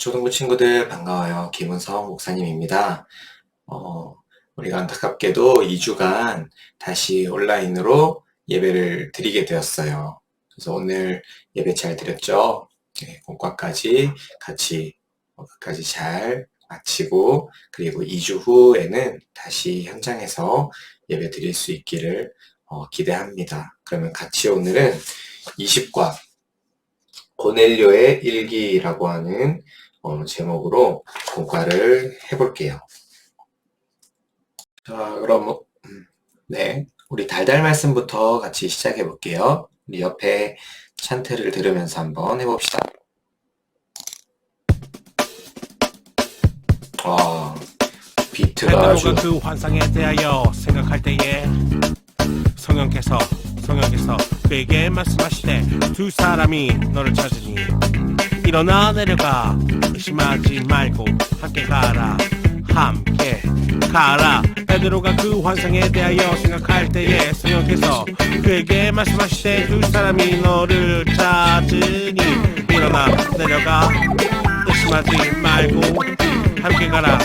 초등부 친구들 반가워요. 김은성 목사님입니다. 어, 우리가 안타깝게도 2주간 다시 온라인으로 예배를 드리게 되었어요. 그래서 오늘 예배 잘 드렸죠? 네, 공과까지 같이 끝까지 잘 마치고 그리고 2주 후에는 다시 현장에서 예배 드릴 수 있기를 기대합니다. 그러면 같이 오늘은 20과 고넬료의 일기라고 하는 제목으로 공과를 해볼게요. 자, 그럼 네, 우리 달달 말씀부터 같이 시작해 볼게요. 우리 옆에 찬트를 들으면서 한번 해봅시다. 비트가 아주 베드로가 그 환상에 대하여 생각할 때에 성령께서 그에게 말씀하시되 두 사람이 너를 찾으니 일어나 내려가 의심하지 말고 함께 가라. 베드로가 그 환상에 대하여 생각할 때에 성령께서 그에게 말씀하시되 두 사람이 너를 찾으니 일어나 내려가 의심하지 말고 함께 가라.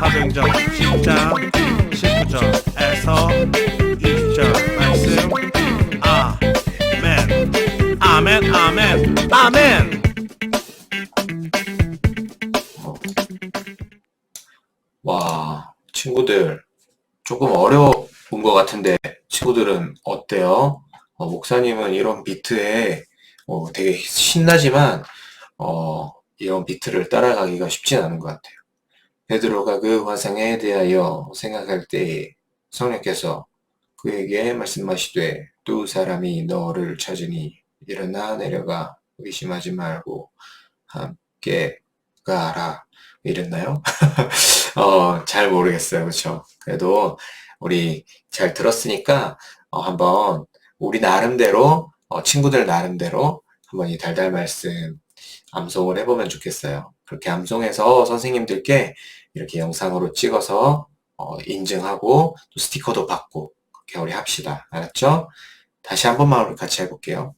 사도행전 10장 19절에서 20절 말씀. 아멘. 와, 친구들 조금 어려운 것 같은데 친구들은 어때요? 목사님은 이런 비트에 되게 신나지만 이런 비트를 따라가기가 쉽진 않은 것 같아요. 베드로가 그 화상에 대하여 생각할 때에 성령께서 그에게 말씀하시되 두 사람이 너를 찾으니 일어나 내려가 의심하지 말고 함께 가라. 이랬나요? 잘 모르겠어요. 그렇죠? 그래도 우리 잘 들었으니까 한번 우리 나름대로 친구들 나름대로 한번 이 달달 말씀 암송을 해보면 좋겠어요. 그렇게 암송해서 선생님들께 이렇게 영상으로 찍어서 인증하고 또 스티커도 받고 그렇게 우리 합시다. 알았죠? 다시 한 번만 우리 같이 해볼게요.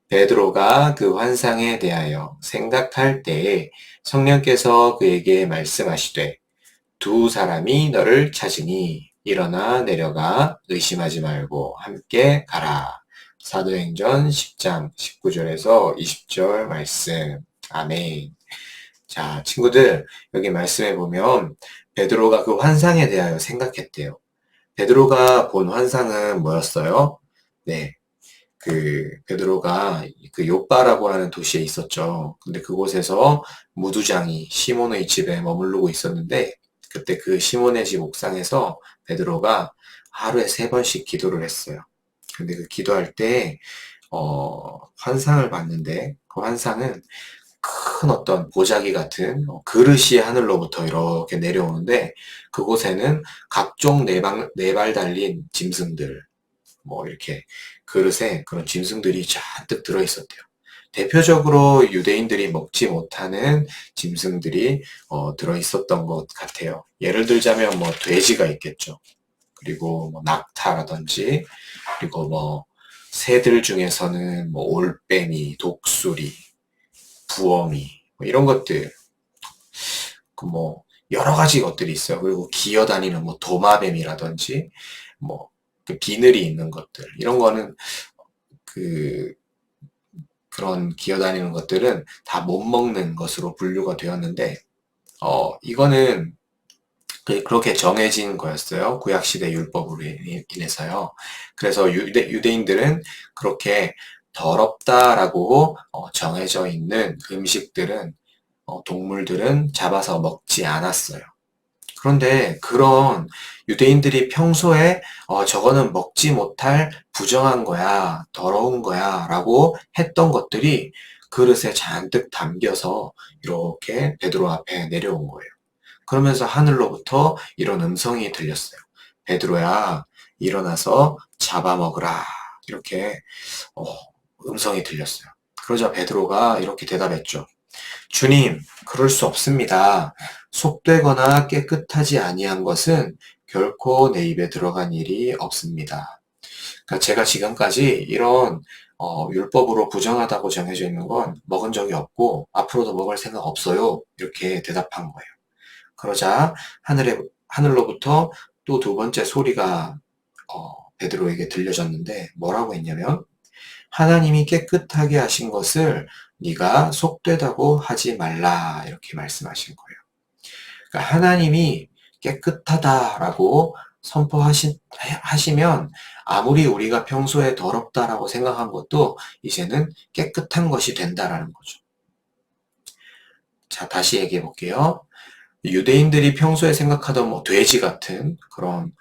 베드로가 그 환상에 대하여 생각할 때에 성령께서 그에게 말씀하시되 두 사람이 너를 찾으니 일어나 내려가 의심하지 말고 함께 가라. 사도행전 10장 19절에서 20절 말씀. 아멘. 자, 친구들, 여기 말씀해 보면 베드로가 그 환상에 대하여 생각했대요. 베드로가 본 환상은 뭐였어요? 네. 베드로가 그 요빠라고 하는 도시에 있었죠. 근데 그곳에서 무두장이 시몬의 집에 머무르고 있었는데 그때 그 시몬의 집 옥상에서 베드로가 하루에 3번씩 기도를 했어요. 근데 그 기도할 때 환상을 봤는데 그 환상은 큰 어떤 보자기 같은 그릇이 하늘로부터 이렇게 내려오는데 그곳에는 각종 네 발 달린 짐승들 이렇게 그릇에 그런 짐승들이 잔뜩 들어있었대요. 대표적으로 유대인들이 먹지 못하는 짐승들이 들어있었던 것 같아요. 예를 들자면 돼지가 있겠죠. 그리고 낙타라든지 그리고 새들 중에서는 올빼미, 독수리, 부엉이 이런 것들 여러 가지 것들이 있어요. 그리고 기어다니는 도마뱀이라든지 그 비늘이 있는 것들 이런 거는 그런 기어다니는 것들은 다 못 먹는 것으로 분류가 되었는데 이거는 그렇게 정해진 거였어요. 구약시대 율법으로 인해서요. 그래서 유대인들은 그렇게 더럽다라고 정해져 있는 음식들은 동물들은 잡아서 먹지 않았어요. 그런데 그런 유대인들이 평소에 저거는 먹지 못할 부정한 거야, 더러운 거야 라고 했던 것들이 그릇에 잔뜩 담겨서 이렇게 베드로 앞에 내려온 거예요. 그러면서 하늘로부터 이런 음성이 들렸어요. 베드로야, 일어나서 잡아먹으라. 이렇게 음성이 들렸어요. 그러자 베드로가 이렇게 대답했죠. 주님, 그럴 수 없습니다. 속되거나 깨끗하지 아니한 것은 결코 내 입에 들어간 일이 없습니다. 그러니까 제가 지금까지 이런 율법으로 부정하다고 정해져 있는 건 먹은 적이 없고 앞으로도 먹을 생각 없어요. 이렇게 대답한 거예요. 그러자 하늘로부터 또 두 번째 소리가 베드로에게 들려졌는데 뭐라고 했냐면 하나님이 깨끗하게 하신 것을 네가 속되다고 하지 말라 이렇게 말씀하신 거예요. 그러니까 하나님이 깨끗하다라고 선포하시면 아무리 우리가 평소에 더럽다라고 생각한 것도 이제는 깨끗한 것이 된다라는 거죠. 자, 다시 얘기해 볼게요. 유대인들이 평소에 생각하던 뭐 돼지 같은 그런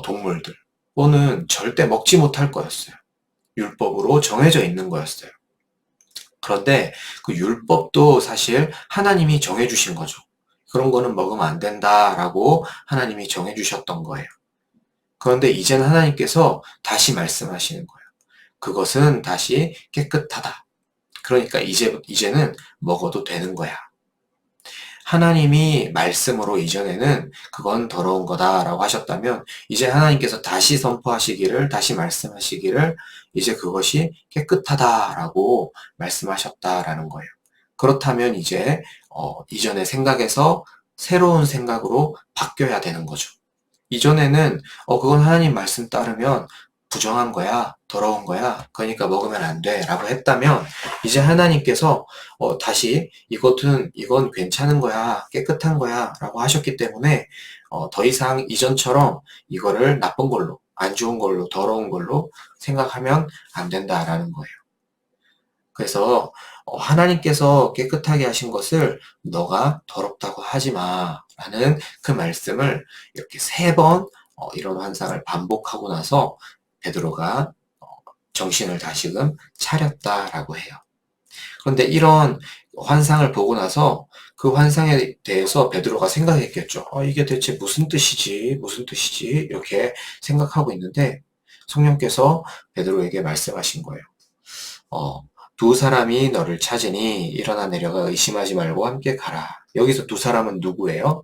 동물들 또는 절대 먹지 못할 거였어요. 율법으로 정해져 있는 거였어요. 그런데 그 율법도 사실 하나님이 정해주신 거죠. 그런 거는 먹으면 안 된다라고 하나님이 정해주셨던 거예요. 그런데 이제는 하나님께서 다시 말씀하시는 거예요. 그것은 다시 깨끗하다. 그러니까 이제는 먹어도 되는 거야. 하나님이 말씀으로 이전에는 그건 더러운 거다라고 하셨다면 이제 하나님께서 다시 선포하시기를, 다시 말씀하시기를 이제 그것이 깨끗하다라고 말씀하셨다라는 거예요. 그렇다면 이제 이전의 생각에서 새로운 생각으로 바뀌어야 되는 거죠. 이전에는 그건 하나님 말씀 따르면 부정한 거야, 더러운 거야, 그러니까 먹으면 안 돼 라고 했다면 이제 하나님께서 다시 이건 괜찮은 거야, 깨끗한 거야 라고 하셨기 때문에 더 이상 이전처럼 이거를 나쁜 걸로, 안 좋은 걸로, 더러운 걸로 생각하면 안 된다라는 거예요. 그래서 하나님께서 깨끗하게 하신 것을 너가 더럽다고 하지 마 라는 그 말씀을 이렇게 3번 이런 환상을 반복하고 나서 베드로가 정신을 다시금 차렸다라고 해요. 그런데 이런 환상을 보고 나서 그 환상에 대해서 베드로가 생각했겠죠. 이게 대체 무슨 뜻이지? 무슨 뜻이지? 이렇게 생각하고 있는데 성령께서 베드로에게 말씀하신 거예요. 두 사람이 너를 찾으니 일어나 내려가 의심하지 말고 함께 가라. 여기서 두 사람은 누구예요?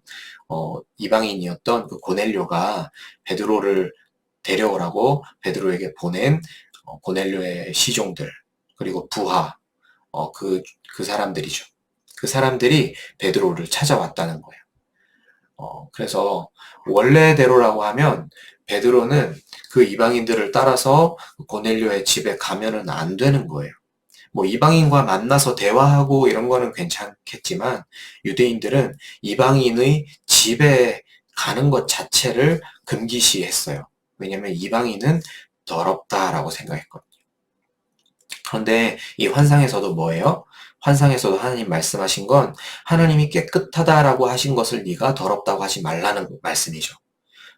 이방인이었던 그 고넬료가 베드로를 데려오라고 베드로에게 보낸 고넬료의 시종들 그리고 부하 그 사람들이죠. 그 사람들이 베드로를 찾아왔다는 거예요. 그래서 원래대로라고 하면 베드로는 그 이방인들을 따라서 고넬료의 집에 가면은 안 되는 거예요. 뭐 이방인과 만나서 대화하고 이런 거는 괜찮겠지만 유대인들은 이방인의 집에 가는 것 자체를 금기시했어요. 왜냐면 이방인은 더럽다라고 생각했거든요. 그런데 이 환상에서도 뭐예요? 환상에서도 하나님 말씀하신 건 하나님이 깨끗하다라고 하신 것을 네가 더럽다고 하지 말라는 말씀이죠.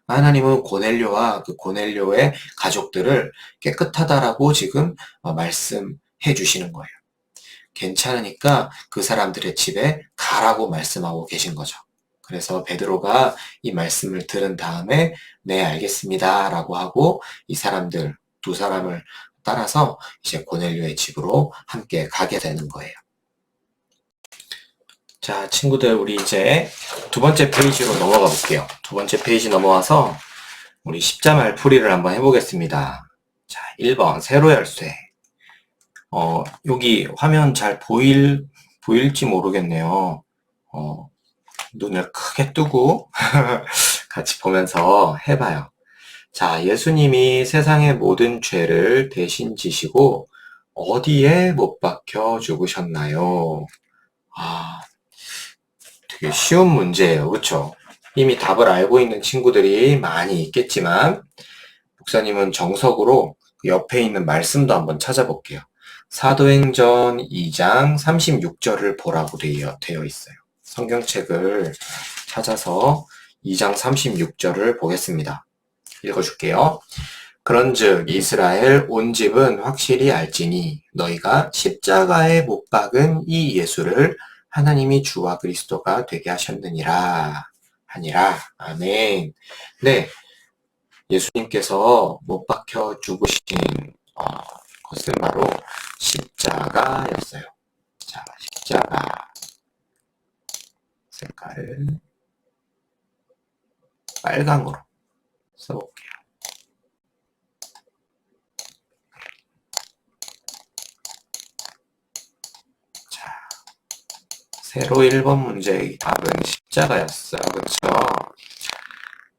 하나님은 고넬료와 그 고넬료의 가족들을 깨끗하다라고 지금 말씀해 주시는 거예요. 괜찮으니까 그 사람들의 집에 가라고 말씀하고 계신 거죠. 그래서 베드로가 이 말씀을 들은 다음에 네, 알겠습니다 라고 하고 이 사람들, 두 사람을 따라서 이제 고넬료의 집으로 함께 가게 되는 거예요. 자, 친구들, 우리 이제 두 번째 페이지로 넘어가 볼게요. 두 번째 페이지 넘어와서 우리 십자말 풀이를 한번 해보겠습니다. 자, 1번, 세로 열쇠. 여기 화면 잘 보일지 모르겠네요. 눈을 크게 뜨고 같이 보면서 해봐요. 자, 예수님이 세상의 모든 죄를 대신 지시고 어디에 못 박혀 죽으셨나요? 되게 쉬운 문제예요. 그렇죠? 이미 답을 알고 있는 친구들이 많이 있겠지만 목사님은 정석으로 옆에 있는 말씀도 한번 찾아볼게요. 사도행전 2장 36절을 보라고 되어 있어요. 성경책을 찾아서 2장 36절을 보겠습니다. 읽어줄게요. 그런즉 이스라엘 온 집은 확실히 알지니 너희가 십자가에 못 박은 이 예수를 하나님이 주와 그리스도가 되게 하셨느니라 하니라. 아멘. 네, 예수님께서 못 박혀 죽으신 것은 바로 십자가였어요. 자, 십자가 색깔을 빨강으로 써볼게요. 세로 1번 문제의 답은 십자가였어요. 그쵸?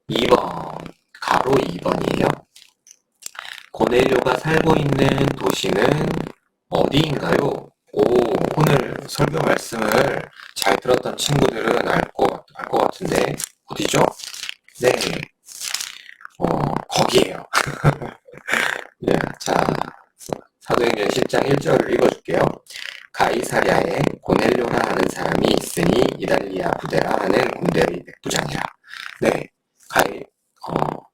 2번, 가로 2번이에요. 고넬료가 살고 있는 도시는 어디인가요? 오, 오늘 설교 말씀을 잘 들었던 친구들은 알 것 같은데, 어디죠? 네, 거기에요. 네, 자, 사도행전 10장 1절을 읽어줄게요. 가이사랴에 고넬료라 하는 사람이 있으니 이달리아 부대라 하는 군대의 백부장이라. 네,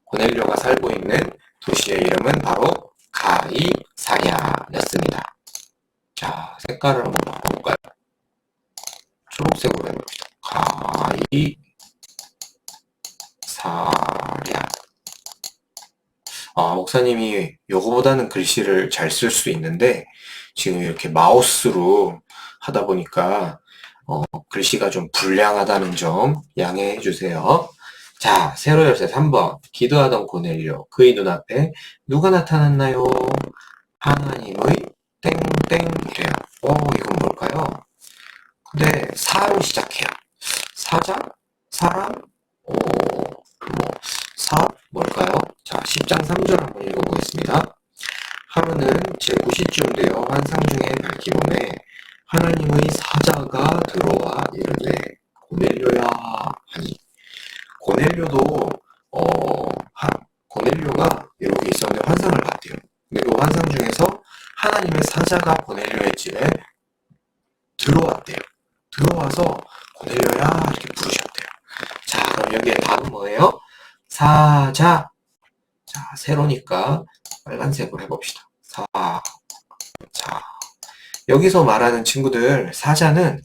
고넬료가 살고 있는 도시의 이름은 바로 가이사랴였습니다. 자, 색깔을 한번 바꿔볼까요? 초록색으로 해봅시다. 가이사랴. 목사님이 요거보다는 글씨를 잘 쓸 수 있는데 지금 이렇게 마우스로 하다 보니까 글씨가 좀 불량하다는 점 양해해 주세요. 자, 세로 열쇠 3번. 기도하던 고넬료. 그의 눈앞에 누가 나타났나요? 하나님의 땡땡이래요. 이건 뭘까요? 근데 사로 시작해요. 사자? 사람? 뭘까요? 자, 10장 3절 한번 읽어보겠습니다. 하루는 제9시쯤 되어 환상 중에 밝히봄에 하나님의 사자가 들어와 이르되 고넬료야 하니 고넬료도 고넬료가 이렇게 있었는데 환상을 봤대요. 근데 그 환상 중에서 하나님의 사자가 고넬료의 집에 들어왔대요. 들어와서 고넬료야 이렇게 부르셨대요. 자, 그럼 여기에 답은 뭐예요? 사자. 자, 세로니까 빨간색으로 해봅시다. 자, 여기서 말하는 친구들, 사자는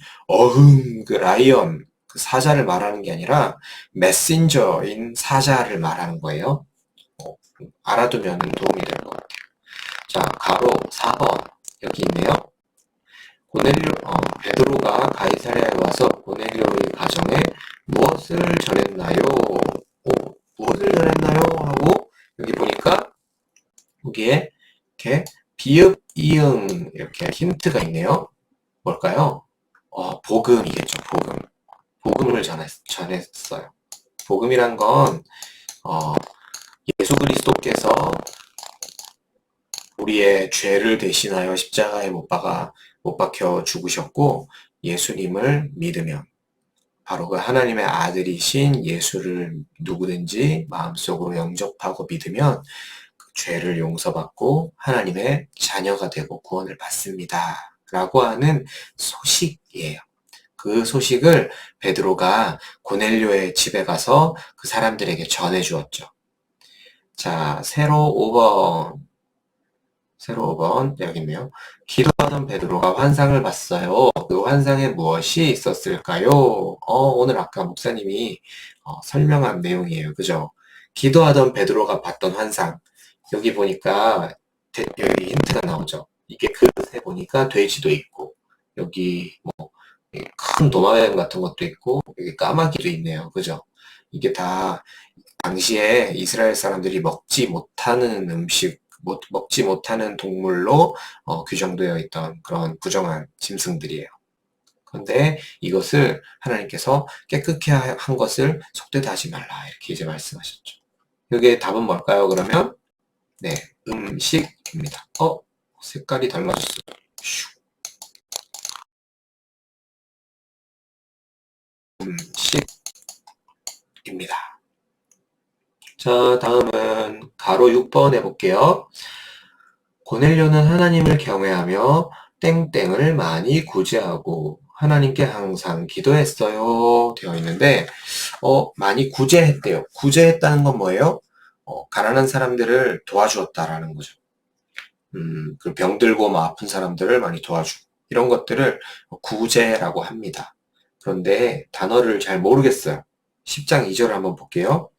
그 라이언, 그 사자를 말하는 게 아니라 메신저인 사자를 말하는 거예요. 알아두면 도움이 될 것 같아요. 자, 가로 4번 여기 있네요. 베드로가 가이사랴에 와서 고넬료의 가정에 무엇을 전했나요? 무엇을 전했나요? 하고 여기 보니까 여기에 이렇게 비읍, 이응 이렇게 힌트가 있네요. 뭘까요? 복음이겠죠. 복음을 전했어요. 복음이란 건 예수 그리스도께서 우리의 죄를 대신하여 십자가에 못 박혀 죽으셨고 예수님을 믿으면 바로 그 하나님의 아들이신 예수를 누구든지 마음속으로 영접하고 믿으면 그 죄를 용서받고 하나님의 자녀가 되고 구원을 받습니다. 라고 하는 소식이에요. 그 소식을 베드로가 고넬료의 집에 가서 그 사람들에게 전해주었죠. 자, 세로 5번 여기 있네요. 기도하던 베드로가 환상을 봤어요. 그 환상에 무엇이 있었을까요? 오늘 아까 목사님이 설명한 내용이에요. 그죠? 기도하던 베드로가 봤던 환상. 여기 보니까 여기 힌트가 나오죠. 이게 그릇에 보니까 돼지도 있고 여기 큰 도마뱀 같은 것도 있고 여기 까마귀도 있네요. 그죠? 이게 다 당시에 이스라엘 사람들이 먹지 못하는 동물로 규정되어 있던 그런 부정한 짐승들이에요. 그런데 이것을 하나님께서 깨끗게 한 것을 속되다 하지 말라 이렇게 이제 말씀하셨죠. 여기에 답은 뭘까요? 그러면 네, 음식입니다. 색깔이 닮아졌어요. 음식입니다. 자, 다음은 가로 6번 해볼게요. 고넬료는 하나님을 경외하며 땡땡을 많이 구제하고 하나님께 항상 기도했어요. 되어 있는데 많이 구제했대요. 구제했다는 건 뭐예요? 가난한 사람들을 도와주었다라는 거죠. 그 병들고 아픈 사람들을 많이 도와주고 이런 것들을 구제라고 합니다. 그런데 단어를 잘 모르겠어요. 10장 2절을 한번 볼게요.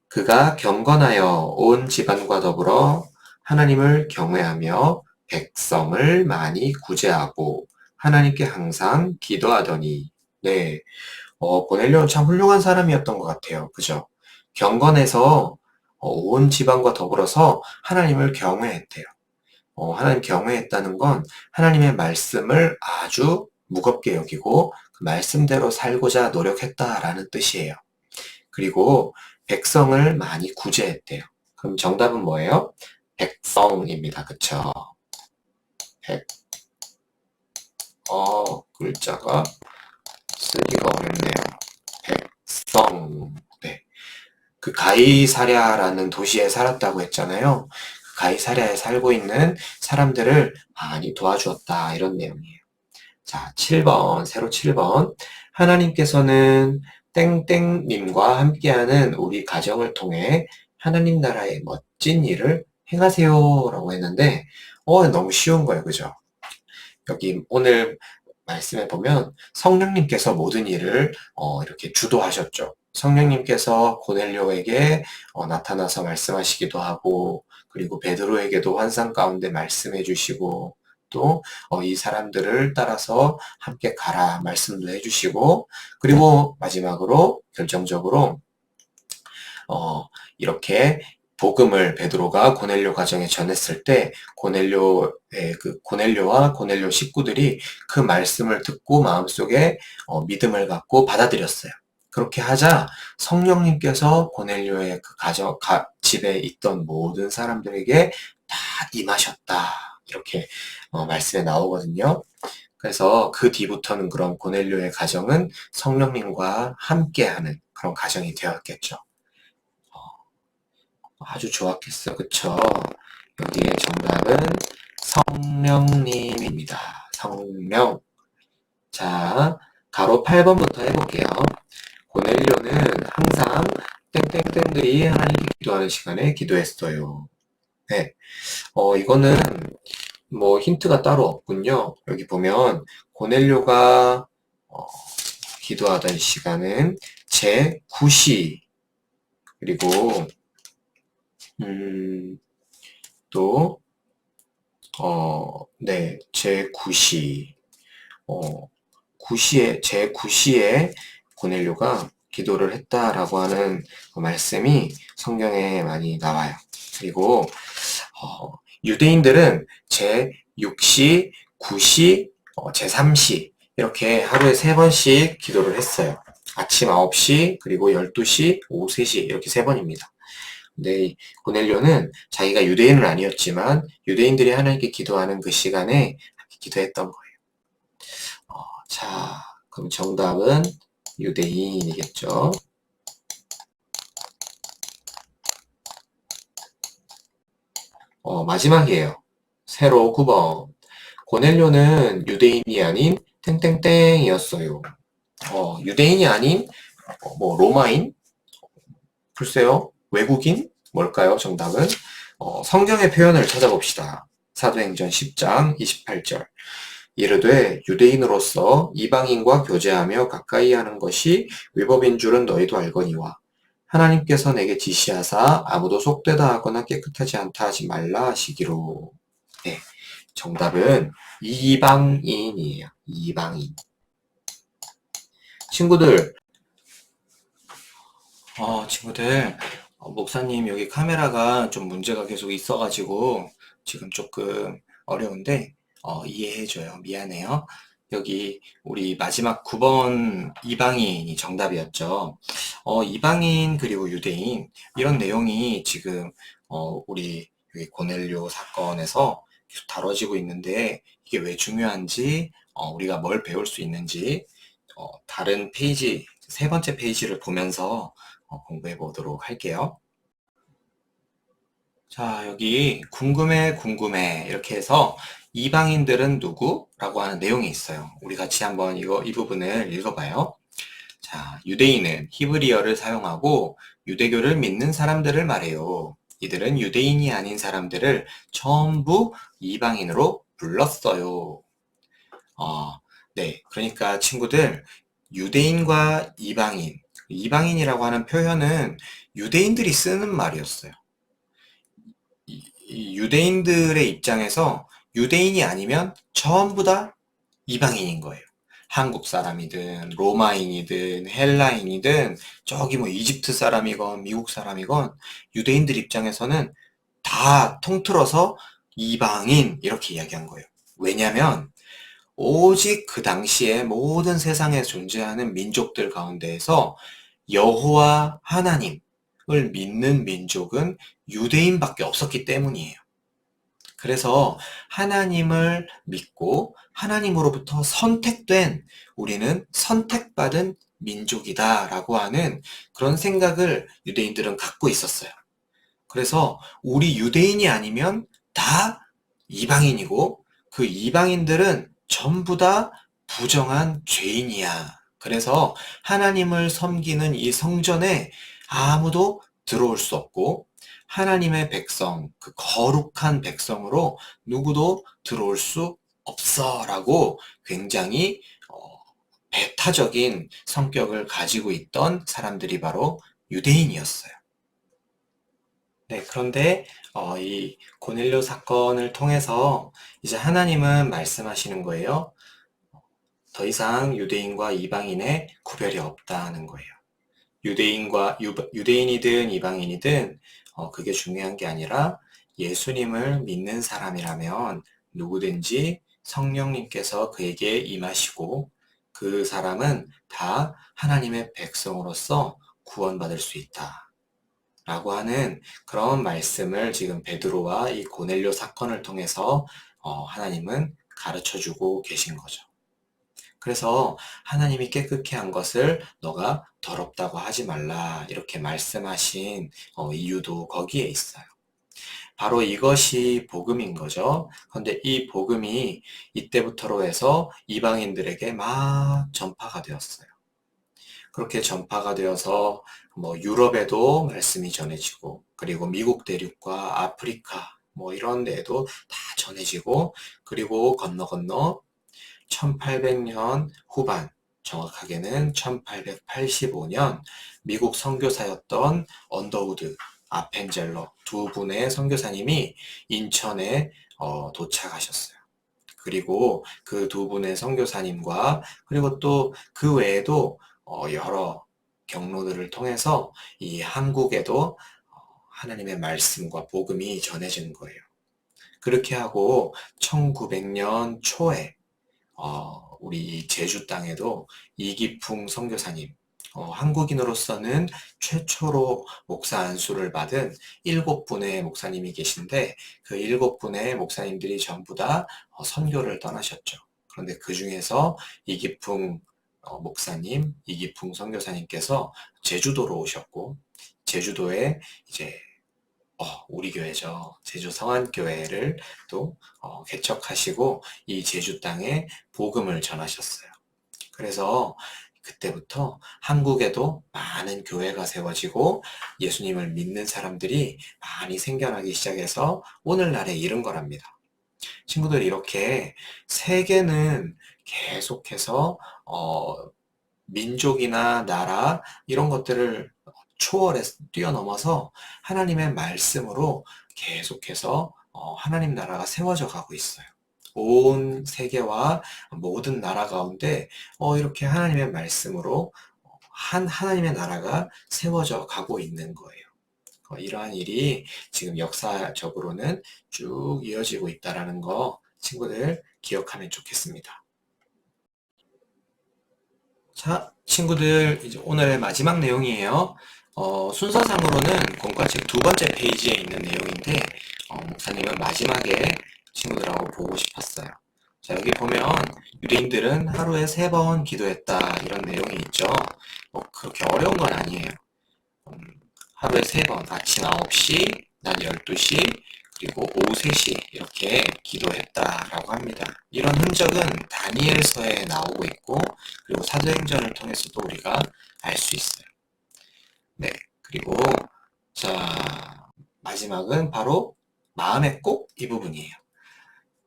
그가 경건하여 온 집안과 더불어 하나님을 경외하며 백성을 많이 구제하고 하나님께 항상 기도하더니 네, 고넬료는 참 훌륭한 사람이었던 것 같아요. 그죠? 경건해서 온 집안과 더불어서 하나님을 경외했대요. 하나님 경외했다는 건 하나님의 말씀을 아주 무겁게 여기고 그 말씀대로 살고자 노력했다라는 뜻이에요. 그리고 백성을 많이 구제했대요. 그럼 정답은 뭐예요? 백성입니다. 그쵸? 글자가 쓰기가 어렵네요. 백성. 네. 그 가이사랴라는 도시에 살았다고 했잖아요. 그 가이사랴에 살고 있는 사람들을 많이 도와주었다. 이런 내용이에요. 자, 7번, 세로 7번. 하나님께서는 땡땡님과 함께하는 우리 가정을 통해 하나님 나라의 멋진 일을 행하세요. 라고 했는데, 너무 쉬운 거예요. 그죠? 여기 오늘 말씀에 보면 성령님께서 모든 일을 이렇게 주도하셨죠. 성령님께서 고넬료에게 나타나서 말씀하시기도 하고, 그리고 베드로에게도 환상 가운데 말씀해 주시고, 또 이 사람들을 따라서 함께 가라 말씀도 해주시고, 그리고 마지막으로 결정적으로 이렇게 복음을 베드로가 고넬료 가정에 전했을 때 고넬료와 고넬료 식구들이 그 말씀을 듣고 마음속에 믿음을 갖고 받아들였어요. 그렇게 하자 성령님께서 고넬료의 그 집에 있던 모든 사람들에게 다 임하셨다. 이렇게 말씀에 나오거든요. 그래서 그 뒤부터는 그럼 고넬료의 가정은 성령님과 함께하는 그런 가정이 되었겠죠. 아주 좋았겠어. 그쵸? 여기에 정답은 성령님입니다. 성령. 자, 가로 8번부터 해볼게요. 고넬료는 항상 땡땡땡들이 하나님께 기도하는 시간에 기도했어요. 네. 이거는 뭐 힌트가 따로 없군요. 여기 보면 고넬료가 기도하던 시간은 제9시 그리고 또 네, 제9시 제9시에 고넬료가 기도를 했다라고 하는 말씀이 성경에 많이 나와요. 그리고 유대인들은 제6시, 9시, 제3시 이렇게 하루에 3번씩 기도를 했어요. 아침 9시, 그리고 12시, 오후 3시 이렇게 3번입니다. 근데 고넬료는 자기가 유대인은 아니었지만 유대인들이 하나님께 기도하는 그 시간에 기도했던 거예요. 자, 그럼 정답은 유대인이겠죠. 마지막이에요. 세로 9번. 고넬료는 유대인이 아닌 땡땡땡이었어요. 유대인이 아닌 뭐 로마인? 글쎄요. 외국인? 뭘까요? 정답은 성경의 표현을 찾아봅시다. 사도행전 10장 28절. 이르되 유대인으로서 이방인과 교제하며 가까이 하는 것이 위법인 줄은 너희도 알거니와 하나님께서 내게 지시하사 아무도 속되다 하거나 깨끗하지 않다 하지 말라 하시기로. 네, 정답은 이방인이에요. 이방인. 친구들, 목사님 여기 카메라가 좀 문제가 계속 있어가지고 지금 조금 어려운데 이해해줘요. 미안해요. 여기 우리 마지막 9번 이방인이 정답이었죠. 이방인 그리고 유대인 이런 내용이 지금 우리 여기 고넬료 사건에서 계속 다뤄지고 있는데 이게 왜 중요한지 우리가 뭘 배울 수 있는지 다른 페이지 3번째 페이지를 보면서 공부해 보도록 할게요. 자, 여기 궁금해 이렇게 해서 이방인들은 누구? 라고 하는 내용이 있어요. 우리 같이 한번 이 부분을 읽어봐요. 자, 유대인은 히브리어를 사용하고 유대교를 믿는 사람들을 말해요. 이들은 유대인이 아닌 사람들을 전부 이방인으로 불렀어요. 네, 그러니까 친구들 유대인과 이방인이라고 하는 표현은 유대인들이 쓰는 말이었어요. 이 유대인들의 입장에서 유대인이 아니면 전부 다 이방인인 거예요. 한국 사람이든 로마인이든 헬라인이든 저기 뭐 이집트 사람이건 미국 사람이건 유대인들 입장에서는 다 통틀어서 이방인 이렇게 이야기한 거예요. 왜냐면 오직 그 당시에 모든 세상에 존재하는 민족들 가운데에서 여호와 하나님을 믿는 민족은 유대인밖에 없었기 때문이에요. 그래서 하나님을 믿고 하나님으로부터 선택된, 우리는 선택받은 민족이다라고 하는 그런 생각을 유대인들은 갖고 있었어요. 그래서 우리 유대인이 아니면 다 이방인이고 그 이방인들은 전부 다 부정한 죄인이야. 그래서 하나님을 섬기는 이 성전에 아무도 들어올 수 없고 하나님의 백성, 그 거룩한 백성으로 누구도 들어올 수 없어 라고 굉장히 배타적인 성격을 가지고 있던 사람들이 바로 유대인이었어요. 네, 그런데 이 고넬료 사건을 통해서 이제 하나님은 말씀하시는 거예요. 더 이상 유대인과 이방인의 구별이 없다는 거예요. 유대인이든 이방인이든 그게 중요한 게 아니라 예수님을 믿는 사람이라면 누구든지 성령님께서 그에게 임하시고 그 사람은 다 하나님의 백성으로서 구원받을 수 있다. 라고 하는 그런 말씀을 지금 베드로와 이 고넬료 사건을 통해서 하나님은 가르쳐주고 계신 거죠. 그래서 하나님이 깨끗게 한 것을 너가 더럽다고 하지 말라 이렇게 말씀하신 이유도 거기에 있어요. 바로 이것이 복음인 거죠. 그런데 이 복음이 이때부터로 해서 이방인들에게 막 전파가 되었어요. 그렇게 전파가 되어서 유럽에도 말씀이 전해지고 그리고 미국 대륙과 아프리카 이런 데에도 다 전해지고 그리고 건너 1800년 후반 정확하게는 1885년 미국 선교사였던 언더우드, 아펜젤러 두 분의 선교사님이 인천에 도착하셨어요. 그리고 그 두 분의 선교사님과 그리고 또 그 외에도 여러 경로들을 통해서 이 한국에도 하나님의 말씀과 복음이 전해지는 거예요. 그렇게 하고 1900년 초에 우리 제주 땅에도 이기풍 선교사님, 한국인으로서는 최초로 목사 안수를 받은 7분의 목사님이 계신데 그 7분의 목사님들이 전부 다 선교를 떠나셨죠. 그런데 그 중에서 이기풍 목사님, 이기풍 선교사님께서 제주도로 오셨고 제주도에 이제 우리 교회죠. 제주 성안교회를 또 개척하시고 이 제주 땅에 복음을 전하셨어요. 그래서 그때부터 한국에도 많은 교회가 세워지고 예수님을 믿는 사람들이 많이 생겨나기 시작해서 오늘날에 이른 거랍니다. 친구들 이렇게 세계는 계속해서 민족이나 나라 이런 것들을 초월해서 뛰어넘어서 하나님의 말씀으로 계속해서 하나님 나라가 세워져 가고 있어요. 온 세계와 모든 나라 가운데 이렇게 하나님의 말씀으로 하나님의 나라가 세워져 가고 있는 거예요. 이러한 일이 지금 역사적으로는 쭉 이어지고 있다라는 거 친구들 기억하면 좋겠습니다. 자, 친구들 이제 오늘의 마지막 내용이에요. 순서상으로는 공과책 두 번째 페이지에 있는 내용인데 목사님은 마지막에 친구들하고 보고 싶었어요. 자, 여기 보면 유대인들은 하루에 3번 기도했다 이런 내용이 있죠. 그렇게 어려운 건 아니에요. 하루에 3번, 아침 9시, 낮 12시, 그리고 오후 3시 이렇게 기도했다라고 합니다. 이런 흔적은 다니엘서에 나오고 있고 그리고 사도행전을 통해서도 우리가 알 수 있어요. 네, 그리고 자 마지막은 바로 마음의 꼭 이 부분이에요.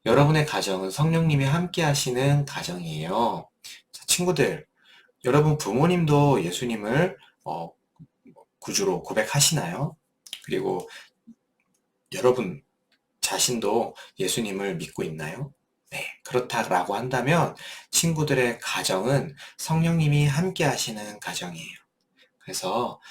여러분의 가정은 성령님이 함께 하시는 가정이에요. 자, 친구들, 여러분 부모님도 예수님을 구주로 고백하시나요? 그리고 여러분 자신도 예수님을 믿고 있나요? 네, 그렇다라고 한다면 친구들의 가정은 성령님이 함께 하시는 가정이에요. 그래서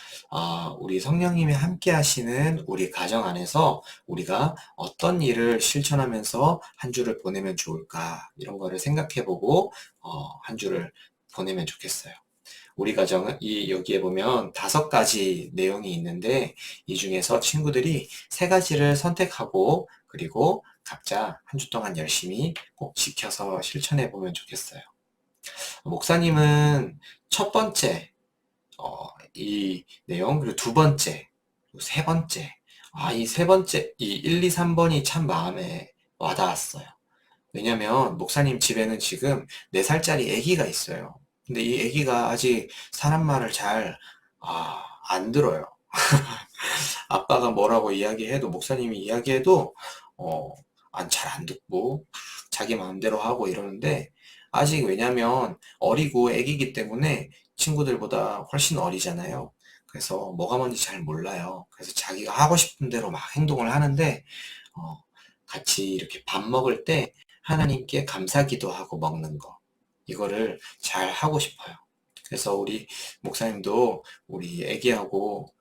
우리 성령님이 함께 하시는 우리 가정 안에서 우리가 어떤 일을 실천하면서 한 주를 보내면 좋을까 이런 거를 생각해보고 한 주를 보내면 좋겠어요. 우리 가정은 여기에 보면 5가지 내용이 있는데 이 중에서 친구들이 3가지를 선택하고 그리고 각자 한 주 동안 열심히 꼭 지켜서 실천해 보면 좋겠어요. 목사님은 첫 번째 이 내용, 그리고 2번째, 그리고 3번째. 이 3번째, 이 1, 2, 3번이 참 마음에 와닿았어요. 왜냐면 목사님 집에는 지금 4살짜리 아기가 있어요. 근데 이 아기가 아직 사람 말을 잘, 안 들어요. 아빠가 뭐라고 이야기해도, 목사님이 이야기해도, 잘 안 듣고, 자기 마음대로 하고 이러는데, 아직 왜냐면 어리고 아기이기 때문에 친구들보다 훨씬 어리잖아요. 그래서 뭐가 뭔지 잘 몰라요. 그래서 자기가 하고 싶은 대로 막 행동을 하는데, 같이 이렇게 밥 먹을 때 하나님께 감사 기도하고 먹는 거. 이거를 잘 하고 싶어요. 그래서 우리 목사님도 우리 애기하고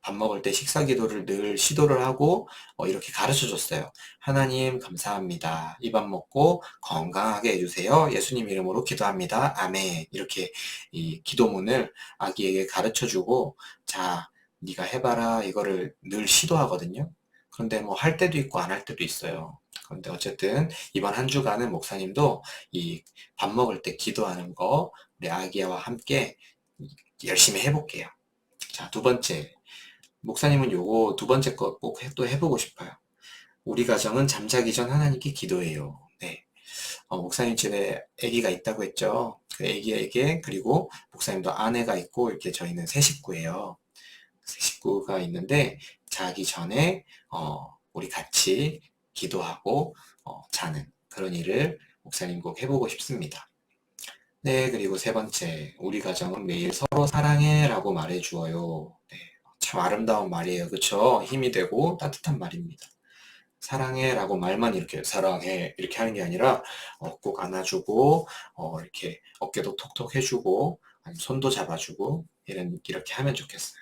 밥 먹을 때 식사 기도를 늘 시도를 하고 이렇게 가르쳐 줬어요. 하나님 감사합니다. 이 밥 먹고 건강하게 해주세요. 예수님 이름으로 기도합니다. 아멘. 이렇게 이 기도문을 아기에게 가르쳐 주고 자, 네가 해봐라 이거를 늘 시도하거든요. 그런데 뭐 할 때도 있고 안 할 때도 있어요. 그런데 어쨌든 이번 한 주간은 목사님도 이 밥 먹을 때 기도하는 거 우리 아기와 함께 열심히 해볼게요. 자, 2번째. 목사님은 요거 2번째 거 꼭 또 해보고 싶어요. 우리 가정은 잠자기 전 하나님께 기도해요. 네. 목사님 집에 아기가 있다고 했죠. 그 아기에게 그리고 목사님도 아내가 있고 이렇게 저희는 3식구예요. 3식구가 있는데 자기 전에 우리 같이 기도하고 자는 그런 일을 목사님 꼭 해보고 싶습니다. 네, 그리고 3번째, 우리 가정은 매일 서로 사랑해 라고 말해주어요. 네, 참 아름다운 말이에요. 그쵸? 힘이 되고 따뜻한 말입니다. 사랑해 라고 말만 이렇게 사랑해 이렇게 하는 게 아니라 꼭 안아주고 이렇게 어깨도 톡톡 해주고 아니면 손도 잡아주고 이렇게 하면 좋겠어요.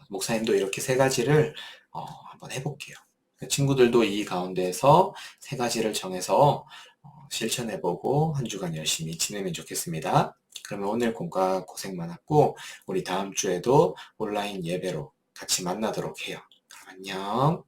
목사님도 이렇게 3가지를 한번 해볼게요. 친구들도 이 가운데에서 3가지를 정해서 실천해보고 한 주간 열심히 지내면 좋겠습니다. 그러면 오늘 공과 고생 많았고 우리 다음 주에도 온라인 예배로 같이 만나도록 해요. 그럼 안녕.